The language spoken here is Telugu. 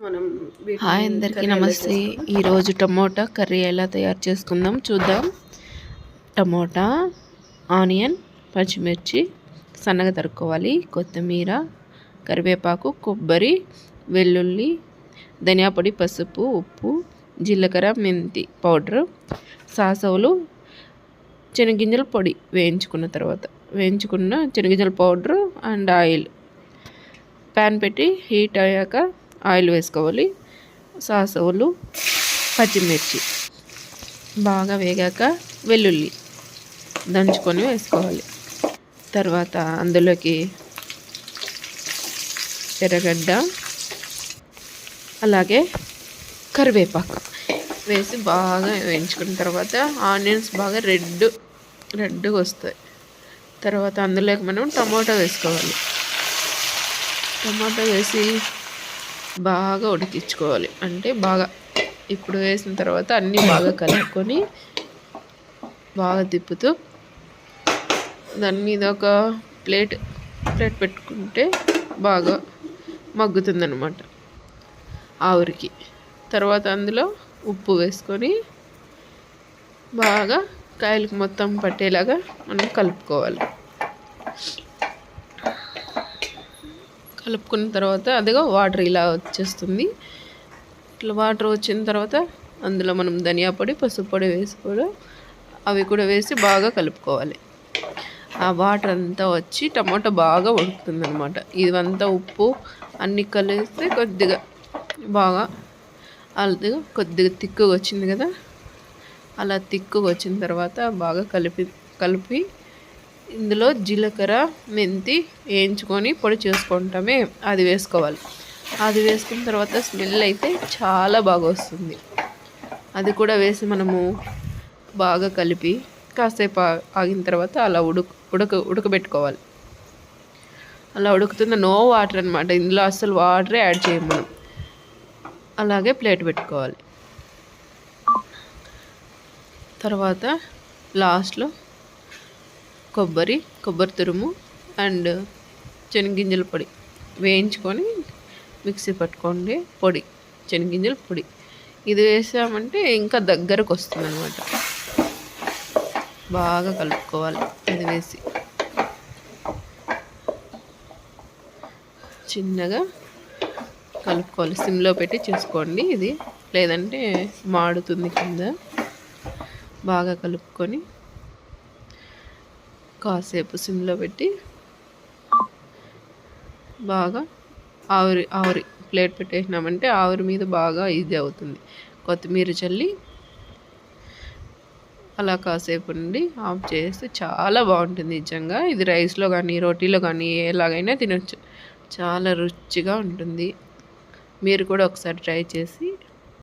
మనం హాయ్ అందరికీ నమస్తే. ఈరోజు టమోటా కర్రీ ఎలా తయారు చేసుకుందాం చూద్దాం. టమోటా, ఆనియన్, పచ్చిమిర్చి సన్నగా తరుక్కోవాలి, కొత్తిమీర, కరివేపాకు, కొబ్బరి, వెల్లుల్లి, ధనియా పొడి, పసుపు, ఉప్పు, జీలకర్ర, మెంతి పౌడరు, సాసవులు, శనగింజల పొడి వేయించుకున్న శనగింజల పౌడరు అండ్ ఆయిల్. ప్యాన్ పెట్టి హీట్ అయ్యాక ఆయిల్ వేసుకోవాలి. సాసవులు, పచ్చిమిర్చి బాగా వేగాక వెల్లుల్లి దంచుకొని వేసుకోవాలి. తర్వాత అందులోకి ఎర్రగడ్డ అలాగే కరివేపాకు వేసి బాగా వేయించుకున్న తర్వాత ఆనియన్స్ బాగా రెడ్గా వస్తాయి. తర్వాత అందులోకి మనం టమోటా వేసుకోవాలి. టమాటా వేసి బాగా ఉడికించుకోవాలి. అంటే బాగా ఇప్పుడు వేసిన తర్వాత అన్నీ బాగా కలుపుకొని బాగా తిప్పుతూ దాని మీద ఒక ప్లేట్ పెట్టుకుంటే బాగా మగ్గుతుందన్నమాట ఆవిరికి. తర్వాత అందులో ఉప్పు వేసుకొని బాగా కాయలకు మొత్తం పట్టేలాగా మనం కలుపుకోవాలి. కలుపుకున్న తర్వాత అదిగో వాటర్ ఇలా వచ్చేస్తుంది. ఇట్లా వాటర్ వచ్చిన తర్వాత అందులో మనం ధనియా పొడి, పసుపు పొడి వేసుకోవడం అవి కూడా వేసి బాగా కలుపుకోవాలి. ఆ వాటర్ అంతా వచ్చి టమాటా బాగా ఉడుకుతుంది అనమాట. ఇదంతా ఉప్పు అన్నీ కలిస్తే కొద్దిగా బాగా అది కొద్దిగా తిక్కుగా వచ్చింది కదా. అలా తిక్కుగా వచ్చిన తర్వాత బాగా కలిపి ఇందులో జీలకర్ర, మెంతి వేయించుకొని పొడి చేసుకుంటామే అది వేసుకోవాలి. అది వేసుకున్న తర్వాత స్మెల్ అయితే చాలా బాగా వస్తుంది. అది కూడా వేసి మనము బాగా కలిపి కాసేపు ఆగిన తర్వాత అలా ఉడకబెట్టుకోవాలి. అలా ఉడుకుతున్న నో వాటర్ అనమాట. ఇందులో అసలు వాటరే యాడ్ చేయము మనం. అలాగే ప్లేట్ పెట్టుకోవాలి. తర్వాత లాస్ట్లో కొబ్బరి తురుము అండ్ శనగింజల పొడి వేయించుకొని మిక్సీ పట్టుకోండి. శనగింజల పొడి ఇది వేసామంటే ఇంకా దగ్గరకు వస్తుంది అనమాట. బాగా కలుపుకోవాలి. ఇది వేసి చిన్నగా కలుపుకోవాలి. సిమ్లో పెట్టి చేసుకోండి. ఇది లేదంటే మాడుతుంది కింద. బాగా కలుపుకొని కాసేపు సిమ్లో పెట్టి బాగా ఆవిరి ప్లేట్ పెట్టేసినామంటే ఆవిరి మీద బాగా ఇది అవుతుంది. కొత్తిమీర చల్లి అలా కాసేపు నుండి ఆఫ్ చేస్తే చాలా బాగుంటుంది నిజంగా. ఇది రైస్లో కానీ రోటీలో కానీ ఎలాగైనా తినొచ్చు. చాలా రుచిగా ఉంటుంది. మీరు కూడా ఒకసారి ట్రై చేసి